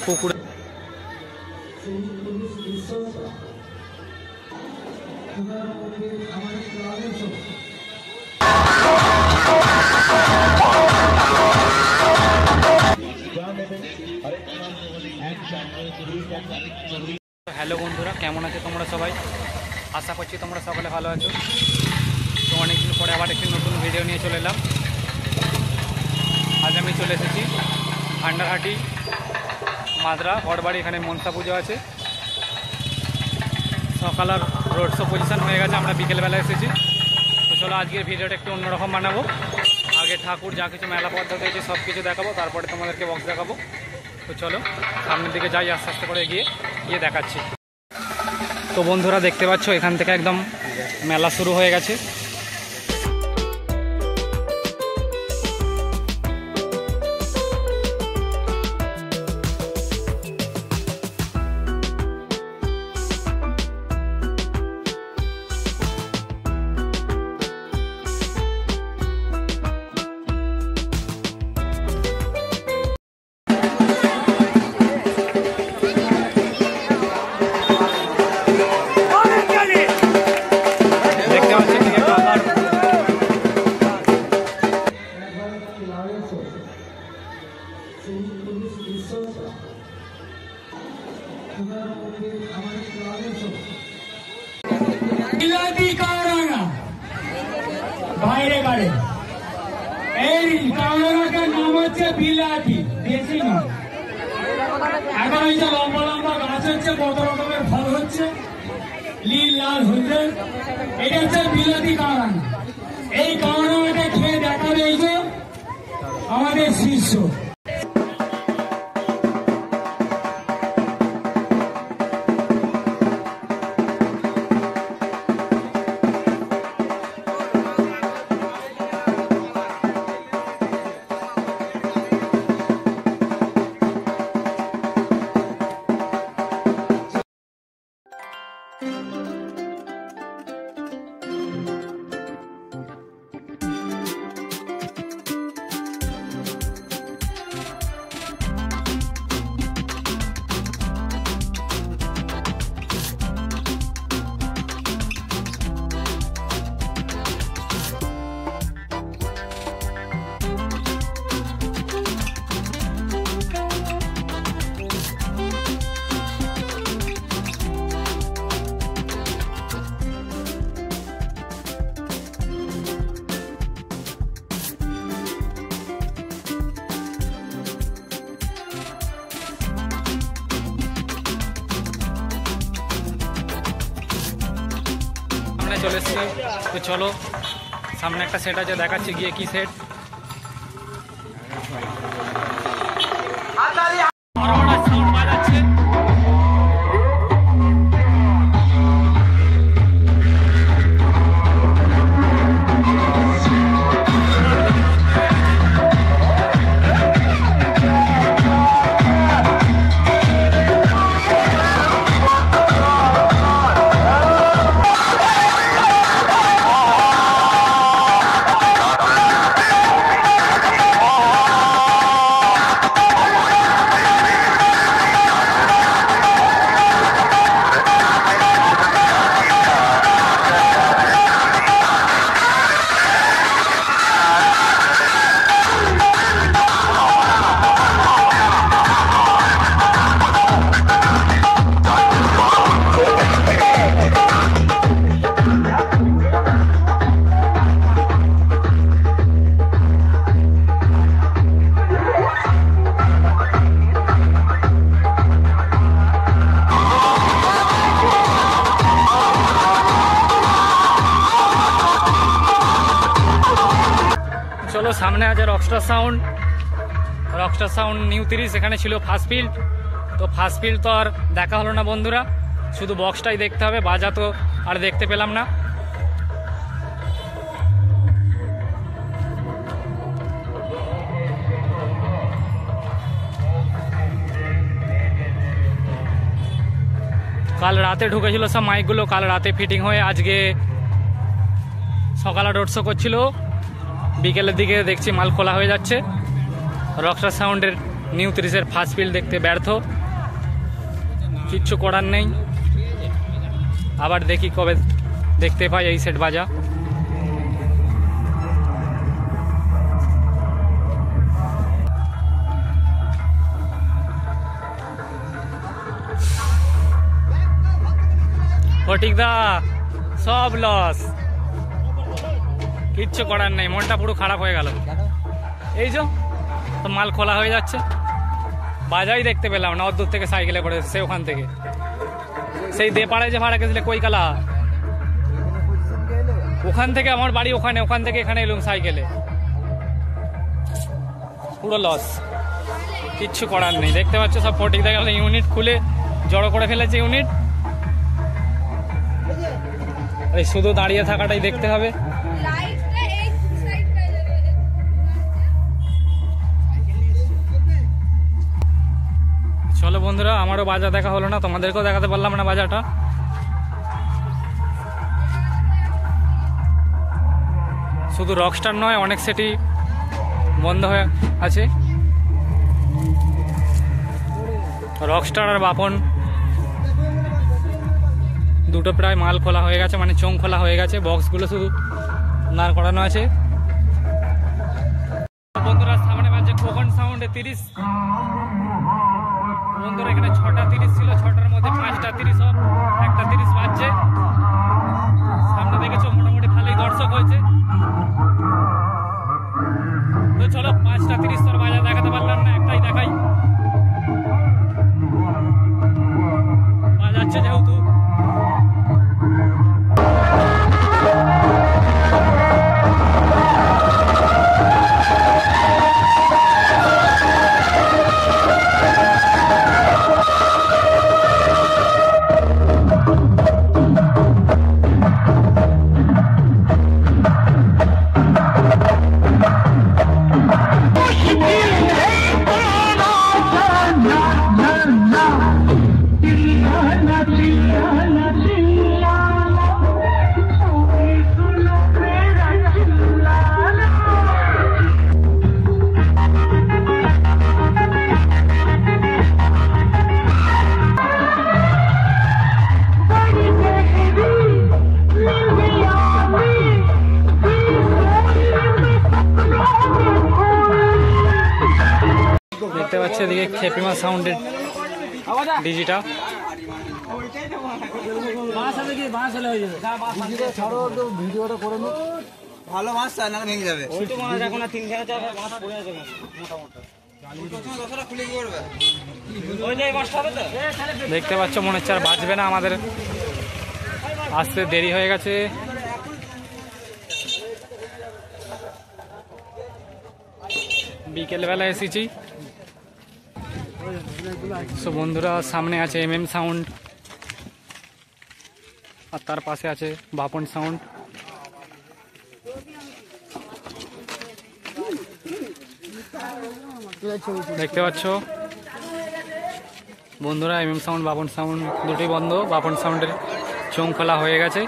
পুকুর। হ্যালো বন্ধুরা, কেমন আছো তোমরা সবাই? আশা করছি তোমরা সকলে ভালো আছো। তো অনেকদিন পরে আবার একটি নতুন ভিডিও নিয়ে চলে এলাম। আজ আমি চলে এসেছি ভান্ডারহাটি মাদ্রা হরবাড়ি, এখানে মনসা পুজো আছে। সকালের রোড শো পজিশন হয়ে গেছে, আমরা বিকেলবেলা এসেছি। তো চলো আজকের ভিডিওটা একটু অন্যরকম বানাবো। আগে ঠাকুর যা কিছু মেলা পদ্ধতি হয়েছে সব কিছু দেখাবো, তারপরে তোমাদেরকে বক্স দেখাবো। তো চলো সামনের দিকে যাই, আস্তে আস্তে করে গিয়ে দেখাচ্ছি। তো বন্ধুরা দেখতে পাচ্ছ এখান থেকে একদম মেলা শুরু হয়ে গেছে। বাইরে গাড়ে এই কাউরাটার নাম হচ্ছে বিলাতি, দেশি নয়। এখন এই যে লম্বা লম্বা গাছ হচ্ছে, কত রকমের ফল হচ্ছে, নীল লাল হলদে, এটা হচ্ছে বিলাতি কাউরানা। এই কাউরানাটা খেয়ে দেখাবে এই যে আমাদের শিষ্য। চলে এসছে। তো চলো সামনে একটা সেট আছে, দেখাচ্ছি গিয়ে কি সেট। চলো সামনে আছে রকস্টার সাউন্ড নিউ 30, এখানে ছিল ফার্স্ট ফিল্ড। তো ফার্স্ট ফিল্ড তো আর দেখা হলো না বন্ধুরা, শুধু বক্সটাই দেখতে হবে, বাজা তো আর দেখতে পেলাম না। কাল রাতে ঢুকেছিল সব মাইকগুলো, কাল রাতে ফিটিং হয়ে আজকে সকালে রোড শো করছিল, বিকেলের দিকে দেখছি মাল খোলা হয়ে যাচ্ছে। রকস্টার সাউন্ডের নিউ 30-এর ফার্স্ট ফিল্ড দেখতে ব্যর্থ, কিচ্ছু করার নেই। আবার দেখি কবে দেখতে পাই এই সেট বাজা। ফটিকদা সব লস, কিচ্ছু করার নেই, মনটা পুরো খারাপ হয়ে গেল। এই যে তো মাল খোলা হয়ে যাচ্ছে, বাজাই দেখতে পেলাম না, অত দূর থেকে সাইকেলে করে সে ওখান থেকে, সেই দেপাড়ায় যে ভাড়া গেছিলে কৈকালা, ওখান থেকে আমার বাড়ি ওখানে, ওখান থেকে এখানে এলুম সাইকেলে, পুরো লস, কিচ্ছু করার নেই। দেখতে পাচ্ছ সব ফটিকদা গেল ইউনিট খুলে জড়ো করে ফেলেছে ইউনিট, এই শুধু দাঁড়িয়ে থাকাটাই দেখতে হবে। চলো বন্ধুরা, আমারও বাজার দেখা হলো না, তোমাদেরকেও দেখাতে পারলাম না বাজারটা। শুধু রকস্টার নয়, অনেক সেটই বন্ধ হয়ে আছে। রকস্টার আর বাপন দুটো প্রায় মাল খোলা হয়ে গেছে, মানে চোং খোলা হয়ে গেছে, বক্সগুলো শুধু নাড় করানো আছে। বন্ধুরা সামনে বাজছে কোকন সাউন্ডে 30। বন্ধুরা এখানে 6টা 30 ছিল, 6টার মধ্যে 5টা 30 সব, একটা 30 বাজছে। সামনে দেখেছো মোটামুটি ভালোই দর্শক হয়েছে। তো চলো 5টা 30 তোর বাজার দেখাতে পারলাম না, একটাই দেখাই। বাজাচ্ছে যেহেতু দেখতে পাচ্ছি এদিকে খেপিমা সাউন্ডের ডিজিটা। ভালো মাছ চায় না ভেঙে যাবে। দেখতে পাচ্ছ মনে হচ্ছে আর বাঁচবে না, আমাদের আসতে দেরি হয়ে গেছে। বিকেলবেলা এসেছি। সো বন্ধুরা সামনে আছে সাউন্ড, আর তার পাশে আছে বাপন সাউন্ড। দেখতে পাচ্ছ বন্ধুরা সাউন্ড বাপন সাউন্ড দুটোই বন্ধ, বাপন সাউন্ডের চোং খোলা হয়ে গেছে।